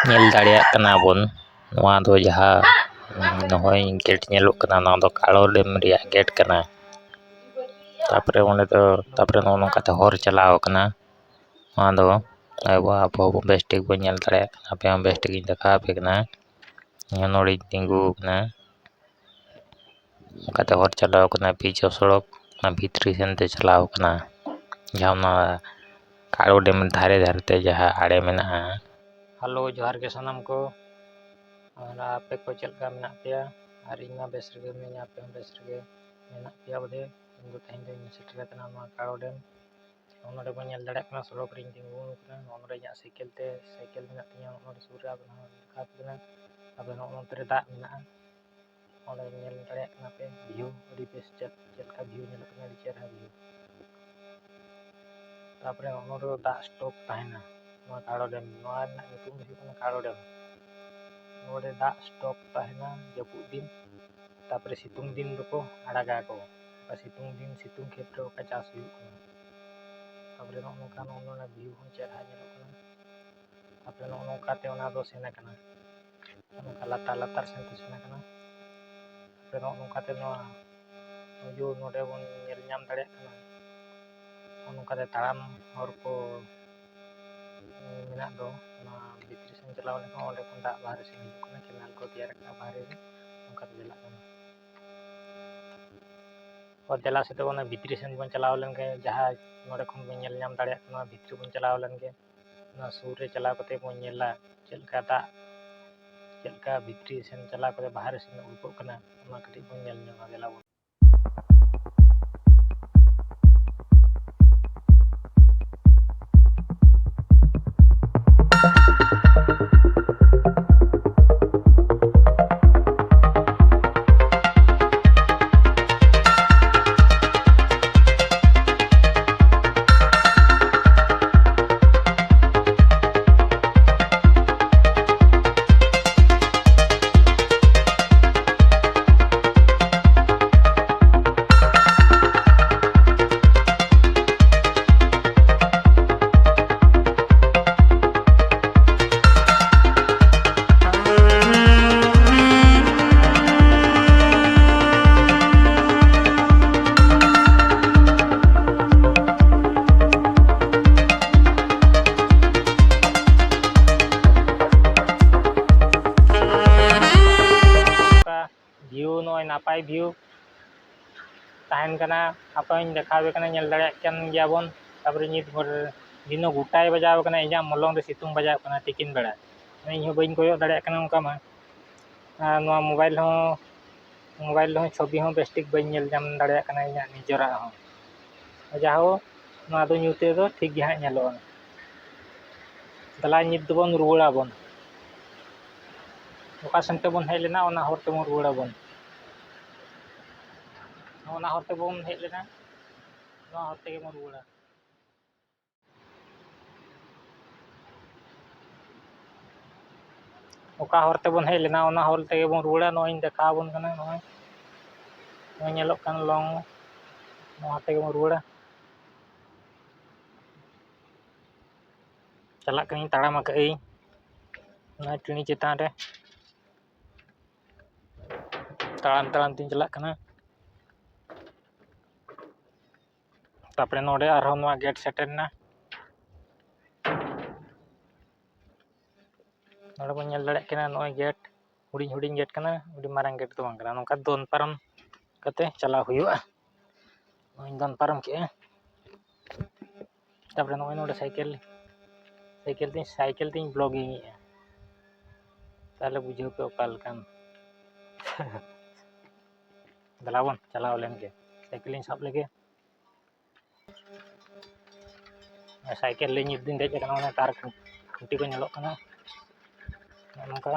ᱧᱮᱞ ᱫᱟᱲᱮᱭᱟᱜ ᱠᱟᱱᱟ ᱵᱚᱱ ᱱᱚᱣᱟ ᱫᱚ ᱡᱟᱦᱟᱸ ᱱᱚᱜᱼᱚᱭ ᱜᱮᱴ ᱧᱮᱞᱚᱜ ᱠᱟᱱᱟ ᱱᱚᱣᱟ ᱫᱚ ᱠᱟᱲᱚ ᱰᱮᱢ ᱨᱮᱭᱟᱜ ᱜᱮᱴ ᱠᱟᱱᱟ। ᱛᱟᱯᱚᱨᱮ ᱚᱸᱰᱮ ᱫᱚ ᱱᱚᱜᱼᱚ ᱱᱚᱝᱠᱟᱛᱮ ᱦᱚᱨ ᱪᱟᱞᱟᱣ ᱠᱟᱱᱟ। ᱱᱚᱣᱟ ᱫᱚ ᱟᱵᱚ ᱦᱚᱸ ᱵᱮᱥ ᱴᱷᱤᱠ ᱵᱚᱱ ᱧᱮᱞ ᱫᱟᱲᱮᱭᱟᱜ ᱠᱟᱱᱟ, ᱟᱯᱮ ᱦᱚᱸ ᱵᱮᱥ ᱴᱷᱤᱠ ᱤᱧ ᱫᱮᱠᱷᱟᱣ ᱟᱯᱮ ᱠᱟᱱᱟ। ᱱᱚᱰᱮᱧ ᱛᱤᱸᱜᱩ ᱟᱠᱟᱱᱟ, ᱚᱱᱠᱟᱛᱮ ᱦᱚᱨ ᱪᱟᱞᱟᱣ ᱠᱟᱱᱟ ᱯᱤᱪ ᱥᱚᱲᱚᱠ ᱚᱱᱟ ᱵᱷᱤᱛᱨᱤ ᱥᱮᱱᱛᱮ ᱪᱟᱞᱟᱣ ᱠᱟᱱᱟ। ᱡᱟᱦᱟᱸ ᱚᱱᱟ ᱠᱟᱲᱚ ᱰᱮᱢ ᱫᱷᱟᱨᱮ ᱫᱷᱟᱨᱮᱛᱮ ᱡᱟᱦᱟᱸ ᱟᱲᱮ ᱢᱮᱱᱟᱜᱼᱟ। ᱦᱮᱞᱳ ᱡᱚᱦᱟᱨ ᱜᱮ ᱥᱟᱱᱟᱢ ᱠᱚ, ᱟᱨ ᱟᱯᱮ ᱠᱚ ᱪᱮᱫ ᱞᱮᱠᱟ ᱢᱮᱱᱟᱜ ᱯᱮᱭᱟ? ᱟᱨ ᱤᱧ ᱢᱟ ᱵᱮᱥ ᱨᱮᱜᱮ ᱢᱤᱱᱟᱹᱧᱟ, ᱟᱯᱮ ᱦᱚᱸ ᱵᱮᱥ ᱨᱮᱜᱮ ᱢᱮᱱᱟᱜ ᱯᱮᱭᱟ ᱵᱳধᱦᱚᱭ। ᱤᱧ ᱫᱚ ᱛᱮᱦᱮᱧ ᱫᱚᱧ ᱥᱮᱴᱮᱨ ᱟᱠᱟᱱᱟ ᱱᱚᱣᱟ ᱠᱟᱲᱚ ᱰᱮᱢ। ᱱᱚᱰᱮ ᱵᱚᱱ ᱧᱮᱞ ᱫᱟᱲᱮᱭᱟᱜ ᱠᱟᱱᱟ ᱥᱚᱲᱚᱠ ᱨᱤᱧ ᱛᱤᱸᱜᱩ ᱟᱠᱟᱱᱟ, ᱱᱚᱰᱮ ᱤᱧᱟᱹᱜ ᱥᱟᱭᱠᱮᱞ ᱢᱮᱱᱟᱜ ᱛᱤᱧᱟᱹ ᱱᱚᱰᱮ ᱥᱩᱨ ᱨᱮ, ᱟᱵᱮᱱ ᱦᱚᱸ ᱫᱮᱠᱷᱟᱣ ᱟᱯᱮ ᱠᱟᱱᱟ। ᱟᱫᱚ ᱱᱚᱛᱮ ᱨᱮ ᱫᱟᱜ ᱢᱮᱱᱟᱜᱼᱟ, ᱚᱸᱰᱮ ᱧᱮᱞ ᱫᱟᱲᱮᱭᱟᱜ ᱠᱟᱱᱟ ᱯᱮ ᱵᱷᱤᱭᱩ ᱟᱹᱰᱤ ᱵᱮᱥ ᱪᱮᱫ ᱞᱮᱠᱟ ᱵᱷᱤᱭᱩ ᱧᱮᱞᱚᱜ ᱠᱟᱱᱟ, ᱟᱹᱰᱤ ᱪᱮᱦᱨᱟ ᱵᱷᱤᱭᱩ। ᱛᱟᱯᱚᱨᱮ ᱱᱚᱰᱮ ᱫᱚ ᱫᱟᱜ ᱥᱴᱚᱠ ᱛᱟᱦᱮᱱᱟ ᱱᱚᱣᱟ ᱠᱟᱲᱚ ᱰᱮᱢ, ᱱᱚᱣᱟ ᱨᱮᱱᱟᱜ ᱧᱩᱛᱩᱢ ᱫᱚ ᱦᱩᱭᱩᱜ ᱠᱟᱱᱟ ᱠᱟᱲᱚ ᱰᱮᱢ। ᱱᱚᱰᱮ ᱫᱟᱜ ᱥᱴᱚᱠ ᱛᱟᱦᱮᱱᱟ ᱡᱟᱹᱯᱩᱫ ᱫᱤᱱ, ᱛᱟᱯᱚᱨᱮ ᱥᱤᱛᱩᱝ ᱫᱤᱱ ᱫᱚᱠᱚ ᱟᱲᱟᱜᱟ ᱠᱚ। ᱚᱠᱟ ᱥᱤᱛᱩᱝ ᱫᱤᱱ ᱥᱤᱛᱩᱝ ᱠᱷᱮᱛᱨᱮ ᱚᱠᱟ ᱪᱟᱥ ᱦᱩᱭᱩᱜ ᱠᱟᱱᱟ। ᱛᱟᱯᱚᱨᱮ ᱱᱚᱜᱼᱚ ᱵᱷᱤᱭᱩ ᱦᱚᱸ ᱪᱮᱦᱨᱟ ᱧᱮᱞᱚᱜ ᱠᱟᱱᱟ। ᱛᱟᱯᱚᱨᱮ ᱱᱚᱝᱠᱟᱛᱮ ᱚᱱᱟ ᱫᱚ ᱥᱮᱱ ᱟᱠᱟᱱᱟ, ᱱᱚᱝᱠᱟ ᱞᱟᱛᱟᱨ ᱥᱮᱱ ᱛᱮ ᱥᱮᱱ ᱟᱠᱟᱱᱟ। ᱛᱟᱯᱚᱨᱮ ᱱᱚᱝᱠᱟᱛᱮ ᱱᱚᱣᱟ ᱱᱚᱰᱮ ᱵᱚᱱ ᱧᱮᱞ ᱧᱟᱢ ᱫᱟᱲᱮᱭᱟᱜ ᱠᱟᱱᱟ, ᱱᱚᱝᱠᱟᱛᱮ ᱛᱟᱲᱟᱢ ᱦᱚᱨ ᱠᱚ ᱢᱮᱱᱟᱜ ᱫᱚ, ᱚᱱᱟ ᱵᱷᱤᱛᱨᱤ ᱥᱮᱱ ᱪᱟᱞᱟᱣ ᱞᱮᱱᱠᱷᱟᱱ ᱚᱸᱰᱮ ᱠᱷᱚᱱ ᱫᱟᱜ ᱵᱟᱦᱨᱮ ᱥᱮᱱ ᱦᱤᱡᱩᱜ ᱠᱟᱱᱟ, ᱠᱮᱱᱮᱞ ᱠᱚ ᱛᱮᱭᱟᱨ ᱠᱟᱜᱼᱟ ᱵᱟᱦᱨᱮ ᱨᱮ, ᱚᱱᱠᱟᱛᱮ ᱪᱟᱞᱟᱜ ᱠᱟᱱᱟ। ᱫᱮᱞᱟ ᱥᱮᱫ ᱚᱱᱟ ᱵᱷᱤᱛᱨᱤ ᱥᱮᱱ ᱵᱚᱱ ᱪᱟᱞᱟᱣ ᱞᱮᱱᱠᱷᱟᱱ ᱡᱟᱦᱟᱸ ᱱᱚᱰᱮ ᱠᱷᱚᱱ ᱵᱚᱱ ᱧᱮᱞ ᱧᱟᱢ ᱫᱟᱲᱮᱭᱟᱜ ᱠᱟᱱᱟ, ᱵᱷᱤᱛᱨᱤ ᱵᱚᱱ ᱪᱟᱞᱟᱣ ᱞᱮᱱᱜᱮ ᱚᱱᱟ ᱥᱩᱨ ᱨᱮ ᱪᱟᱞᱟᱣ ᱠᱟᱛᱮ ᱵᱚᱱ ᱧᱮᱞᱟ ᱪᱮᱫ ᱞᱮᱠᱟ ᱫᱟᱜ, ᱪᱮᱫ ᱞᱮᱠᱟ ᱵᱷᱤᱛᱨᱤ ᱥᱮᱱ ᱪᱟᱞᱟᱣ ᱠᱟᱛᱮ ᱵᱟᱦᱨᱮ ᱥᱮᱱ ᱩᱰᱩᱠᱚᱜ ᱠᱟᱱᱟ, ᱚᱱᱟ ᱠᱟᱹᱴᱤᱡ ᱵᱚᱱ ᱧᱮᱞ ᱧᱟᱢᱟ, ᱫᱮᱞᱟ ᱵᱚᱱ। ᱵᱷᱤᱭᱩ ᱱᱚᱜᱼᱚᱭ ᱱᱟᱯᱟᱭ ᱵᱷᱤᱭᱩ ᱛᱟᱦᱮᱱ ᱠᱟᱱᱟ, ᱟᱯᱮᱧ ᱫᱮᱠᱷᱟᱣ ᱠᱟᱱᱟ, ᱧᱮᱞ ᱫᱟᱲᱮᱭᱟᱜ ᱠᱟᱱ ᱜᱮᱭᱟ ᱵᱚᱱ। ᱛᱟᱯᱚᱨᱮ ᱱᱤᱛ ᱵᱷᱳᱨ ᱫᱤᱱᱚ ᱜᱚᱴᱟᱭ ᱵᱟᱡᱟᱣ ᱠᱟᱱᱟ, ᱤᱧᱟᱹᱜ ᱢᱚᱞᱚᱝ ᱨᱮ ᱥᱤᱛᱩᱝ ᱵᱟᱡᱟᱣ ᱠᱟᱱᱟ ᱛᱤᱠᱤᱱ ᱵᱮᱲᱟ, ᱤᱧ ᱦᱚᱸ ᱵᱟᱹᱧ ᱠᱚᱭᱚᱜ ᱫᱟᱲᱮᱭᱟᱜ ᱠᱟᱱᱟ ᱚᱱᱠᱟ ᱢᱟ। ᱟᱨ ᱱᱚᱣᱟ ᱢᱳᱵᱟᱭᱤᱞ ᱦᱚᱸ ᱪᱷᱚᱵᱤ ᱦᱚᱸ ᱵᱮᱥ ᱴᱷᱤᱠ ᱵᱟᱹᱧ ᱧᱮᱞ ᱧᱟᱢ ᱫᱟᱲᱮᱭᱟᱜ ᱠᱟᱱᱟ ᱤᱧᱟᱹᱜ ᱱᱤᱡᱮᱨᱟᱜ ᱦᱚᱸ। ᱡᱟᱭᱦᱳᱠ ᱱᱚᱣᱟ ᱫᱚ ᱧᱩᱛ ᱛᱮᱫᱚ ᱴᱷᱤᱠ ᱜᱮ ᱦᱟᱸᱜ ᱧᱮᱞᱚᱜᱼᱟ। ᱫᱮᱞᱟ ᱱᱤᱛ ᱫᱚᱵᱚᱱ ᱨᱩᱣᱟᱹᱲᱟᱵᱚᱱ, ᱚᱠᱟ ᱥᱮᱱ ᱛᱮᱵᱚᱱ ᱦᱮᱡ ᱞᱮᱱᱟ ᱚᱱᱟ ᱦᱚᱨ ᱛᱮᱵᱚᱱ ᱨᱩᱣᱟᱹᱲᱟᱵᱚᱱ। ᱚᱱᱟ ᱦᱚᱨ ᱛᱮᱵᱚᱱ ᱦᱮᱡ ᱞᱮᱱᱟ, ᱱᱚᱣᱟ ᱦᱚᱨ ᱛᱮᱜᱮ ᱵᱚᱱ ᱨᱩᱣᱟᱹᱲᱟ। ᱚᱠᱟ ᱦᱚᱨ ᱛᱮᱵᱚᱱ ᱦᱮᱡ ᱞᱮᱱᱟ ᱚᱱᱟ ᱦᱚᱨ ᱛᱮᱜᱮ ᱵᱚᱱ ᱨᱩᱣᱟᱹᱲᱟ। ᱱᱚᱜᱼᱚᱭ ᱤᱧ ᱫᱮᱠᱷᱟᱣ ᱟᱵᱚᱱ ᱠᱟᱱᱟ, ᱱᱚᱜᱼᱚᱭ ᱧᱮᱞᱚᱜ ᱠᱟᱱ ᱞᱚᱝ, ᱱᱚᱣᱟ ᱛᱮᱜᱮ ᱵᱚᱱ ᱨᱩᱣᱟᱹᱲᱟ। ᱪᱟᱞᱟᱜ ᱠᱟᱹᱱᱟᱹᱧ, ᱛᱟᱲᱟᱢ ᱟᱠᱟᱜ ᱟᱹᱧ ᱚᱱᱟ ᱴᱤᱬᱤ ᱪᱮᱛᱟᱱ ᱨᱮ, ᱛᱟᱲᱟᱢ ᱛᱤᱧ ᱪᱟᱞᱟᱜ ᱠᱟᱱᱟ। ᱛᱟᱯᱚᱨᱮ ᱱᱚᱰᱮ ᱟᱨᱦᱚᱸ ᱱᱚᱣᱟ ᱜᱮᱴ ᱥᱮᱴᱮᱨᱱᱟ, ᱱᱚᱰᱮ ᱵᱚᱱ ᱧᱮᱞ ᱫᱟᱲᱮᱭᱟᱜ ᱠᱟᱱᱟ ᱱᱚᱜᱼᱚᱭ ᱜᱮᱴ, ᱦᱩᱰᱤᱧ ᱜᱮᱴ ᱠᱟᱱᱟ, ᱟᱹᱰᱤ ᱢᱟᱨᱟᱝ ᱜᱮᱴ ᱫᱚ ᱵᱟᱝ ᱠᱟᱱᱟ। ᱱᱚᱝᱠᱟ ᱫᱚᱱ ᱯᱟᱨᱚᱢ ᱠᱟᱛᱮ ᱪᱟᱞᱟᱣ ᱦᱩᱭᱩᱜᱼᱟ। ᱱᱚᱜᱼᱚᱭ ᱫᱚᱱ ᱯᱟᱨᱚᱢ ᱠᱮᱜᱼᱟ, ᱛᱟᱯᱚᱨᱮ ᱱᱚᱜᱼᱚᱭ ᱱᱚᱰᱮ ᱥᱟᱭᱠᱮᱞ ᱛᱤᱧ ᱵᱞᱚᱜᱤᱝᱮᱜᱼᱟ, ᱛᱟᱦᱚᱞᱮ ᱵᱩᱡᱷᱟᱹᱣ ᱯᱮ ᱚᱠᱟ ᱞᱮᱠᱟᱱ। ᱫᱮᱞᱟ ᱵᱚᱱ ᱪᱟᱞᱟᱣ ᱞᱮᱱᱜᱮ, ᱥᱟᱭᱠᱮᱞᱤᱧ ᱥᱟᱵ ᱞᱮᱜᱮ। ᱥᱟᱭᱠᱮᱞ ᱨᱮ ᱱᱤᱛ ᱫᱩᱧ ᱫᱮᱡ ᱟᱠᱟᱱᱟ, ᱚᱱᱟ ᱛᱟᱨ ᱠᱷᱩᱱᱴᱤ ᱠᱚ ᱧᱮᱞᱚᱜ ᱠᱟᱱᱟ, ᱱᱚᱜᱼᱚ ᱱᱚᱝᱠᱟ।